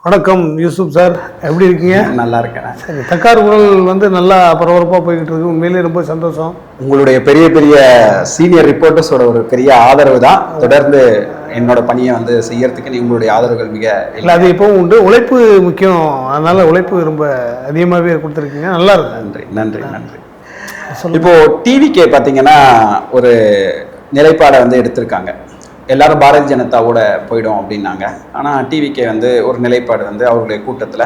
வணக்கம் யூசுப் சார், எப்படி இருக்கீங்க? நல்லா இருக்கேன். சரி, தக்கார் குரல் வந்து நல்லா பரபரப்பாக போய்கிட்டு இருக்கு. உண்மையிலேயே ரொம்ப சந்தோஷம். உங்களுடைய பெரிய பெரிய சீனியர் ரிப்போர்ட்டர்ஸோட ஒரு பெரிய ஆதரவு தான் தொடர்ந்து என்னோட பணியை வந்து செய்யறதுக்கு உங்களுடைய ஆதரவுகள் மிக இல்லை, அது எப்பவும் உண்டு. உழைப்பு முக்கியம், அதனால உழைப்பு ரொம்ப அதிகமாகவே கொடுத்துருக்கீங்க. நல்லா இருக்கு. நன்றி நன்றி நன்றி. இப்போ டிவிக்கே பார்த்தீங்கன்னா ஒரு நிலைப்பாடை வந்து எடுத்திருக்காங்க. எல்லாரும் பாரதிய ஜனதாவோட போயிடும் அப்படின்னாங்க. ஆனால் டிவிக்கே வந்து ஒரு நிலைப்பாடு வந்து அவருடைய கூட்டத்தில்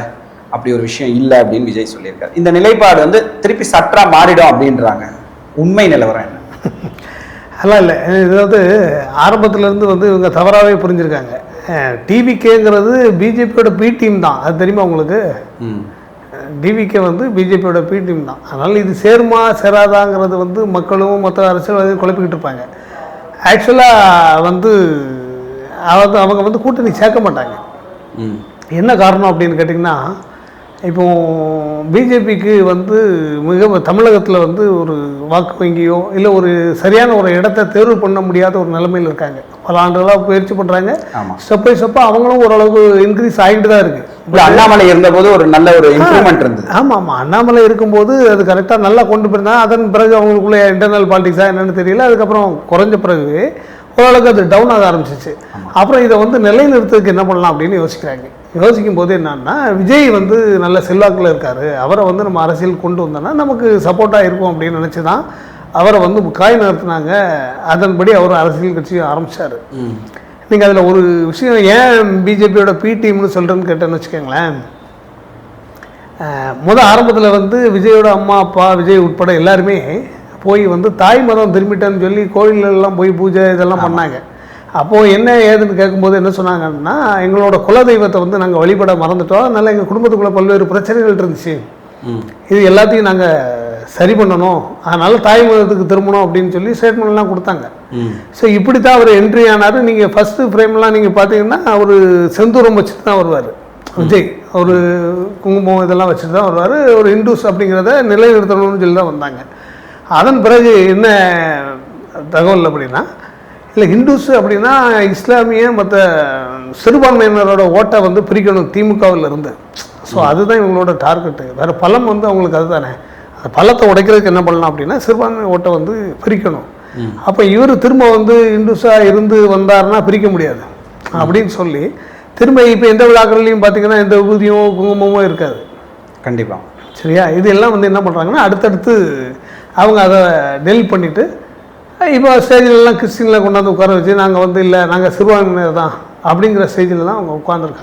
அப்படி ஒரு விஷயம் இல்லை அப்படின்னு விஜய் சொல்லியிருக்காரு. இந்த நிலைப்பாடு வந்து திருப்பி சற்றா மாறிடும் அப்படின்றாங்க. உண்மை நிலவரம் என்ன? அதெல்லாம் இல்லை. இதாவது ஆரம்பத்துலேருந்து வந்து இவங்க தவறாகவே புரிஞ்சுருக்காங்க. டிவிக்கேங்கிறது பிஜேபியோட பி டீம் தான். அது தெரியுமா உங்களுக்கு? டிவிகே வந்து பிஜேபியோட பி டீம் தான். அதனால் இது சேருமா சேராதாங்கிறது வந்து மக்களும் மற்ற அரசியல்வாதிகளும் குழப்பிக்கிட்டு இருப்பாங்க. ஆக்சுவலாக வந்து அவங்க வந்து கூட்டணி சேர்க்க மாட்டாங்க. என்ன காரணம் அப்படின்னு கேட்டிங்கன்னா, இப்போ பிஜேபிக்கு வந்து மிக தமிழகத்தில் வந்து ஒரு வாக்கு வங்கியோ இல்லை ஒரு சரியான ஒரு இடத்த தேர்வு பண்ண முடியாத ஒரு நிலைமையில் இருக்காங்க. பல ஆண்டுகளாக முயற்சி பண்ணுறாங்க. ஸ்டெப் பை ஸ்டெப்பாக அவங்களும் ஓரளவுக்கு இன்க்ரீஸ் ஆகிட்டு தான் இருக்குது. அண்ணாமலை இருந்தபோது ஒரு நல்ல ஒரு இம்ப்ரூவ்மெண்ட் இருந்தது. ஆமாம், அண்ணாமலை இருக்கும்போது அது கரெக்டாக நல்லா கொண்டு போயிருந்தாங்க. அதன் பிறகு அவங்களுக்குள்ள இன்டர்னல் பாலிடிக்ஸாக என்னென்னு தெரியல. அதுக்கப்புறம் குறைஞ்ச பிறகு ஓரளவுக்கு அது டவுன் ஆக ஆரம்பிச்சிச்சு. அப்புறம் இதை வந்து நிலைநிறுத்ததுக்கு என்ன பண்ணலாம் அப்படின்னு யோசிக்கிறாங்க. யோசிக்கும் போது என்னன்னா, விஜய் வந்து நல்ல செல்வாக்கில் இருக்கார், அவரை வந்து நம்ம அரசியல் கொண்டு வந்தோன்னா நமக்கு சப்போர்ட்டாக இருக்கும் அப்படின்னு நினச்சி தான் அவரை வந்து காய் நகர்த்தினாங்க. அதன்படி அவர் அரசியல் கட்சி ஆரம்பித்தார். நீங்கள் அதில் ஒரு விஷயம், ஏன் பிஜேபியோட பி டீம்னு சொல்கிறேன்னு கேட்டேன்னு வச்சுக்கோங்களேன். ஆரம்பத்தில் வந்து விஜயோட அம்மா அப்பா விஜய் உட்பட எல்லாருமே போய் வந்து தாய் மதம் திரும்பிட்டேன்னு சொல்லி கோயிலெல்லாம் போய் பூஜை இதெல்லாம் பண்ணாங்க. அப்போது என்ன ஏதுன்னு கேட்கும்போது என்ன சொன்னாங்கன்னா, எங்களோட குலதெய்வத்தை வந்து நாங்கள் வழிபட மறந்துட்டோம், அதனால் எங்கள் குடும்பத்துக்குள்ளே பல்வேறு பிரச்சனைகள் இருந்துச்சு, இது எல்லாத்தையும் நாங்கள் சரி பண்ணணும், அதனால் தாய் மதத்துக்கு திரும்பணும் அப்படின்னு சொல்லி ஸ்டேட்மெண்ட்லாம் கொடுத்தாங்க. ஸோ இப்படி தான் அவர் என்ட்ரி ஆனார். நீங்கள் ஃபஸ்ட்டு ஃப்ரேம்லாம் நீங்கள் பார்த்தீங்கன்னா அவர் செந்தூரம் வச்சுட்டு தான் வருவார் விஜய். ஒரு குங்குமம் இதெல்லாம் வச்சுட்டு தான் வருவார். ஒரு இந்துஸ் அப்படிங்கிறத நிலைநிறுத்தணும்னு சொல்லி தான் வந்தாங்க. அதன் பிறகு என்ன தகவல் அப்படின்னா, இல்லை ஹிந்துஸ் அப்படின்னா இஸ்லாமிய மற்ற சிறுபான்மையினரோட ஓட்டை வந்து பிரிக்கணும் திமுகவில் இருந்து. ஸோ அதுதான் இவங்களோட டார்கெட்டு. வேறு பலம் வந்து அவங்களுக்கு அதுதானே. அந்த பலத்தை உடைக்கிறதுக்கு என்ன பண்ணலாம் அப்படின்னா, சிறுபான்மை ஓட்டை வந்து பிரிக்கணும். அப்போ இவர் திரும்ப வந்து இந்துஸாக இருந்து வந்தாருன்னா பிரிக்க முடியாது அப்படின்னு சொல்லி திரும்ப இப்போ எந்த விழாக்கள்லையும் பார்த்தீங்கன்னா எந்த விபூதியும் குங்குமமும் இருக்காது. கண்டிப்பாக. சரியா? இதெல்லாம் வந்து என்ன பண்ணுறாங்கன்னா, அடுத்தடுத்து அவங்க அதை டெலிட் பண்ணிவிட்டு இப்போ ஸ்டேஜிலலாம் கிறிஸ்டினில் கொண்டாந்து உட்கார வச்சு நாங்கள் வந்து இல்லை நாங்கள் சிறுபான்மையினர் தான் அப்படிங்கிற ஸ்டேஜில் தான் அவங்க உட்காந்துருக்காங்க.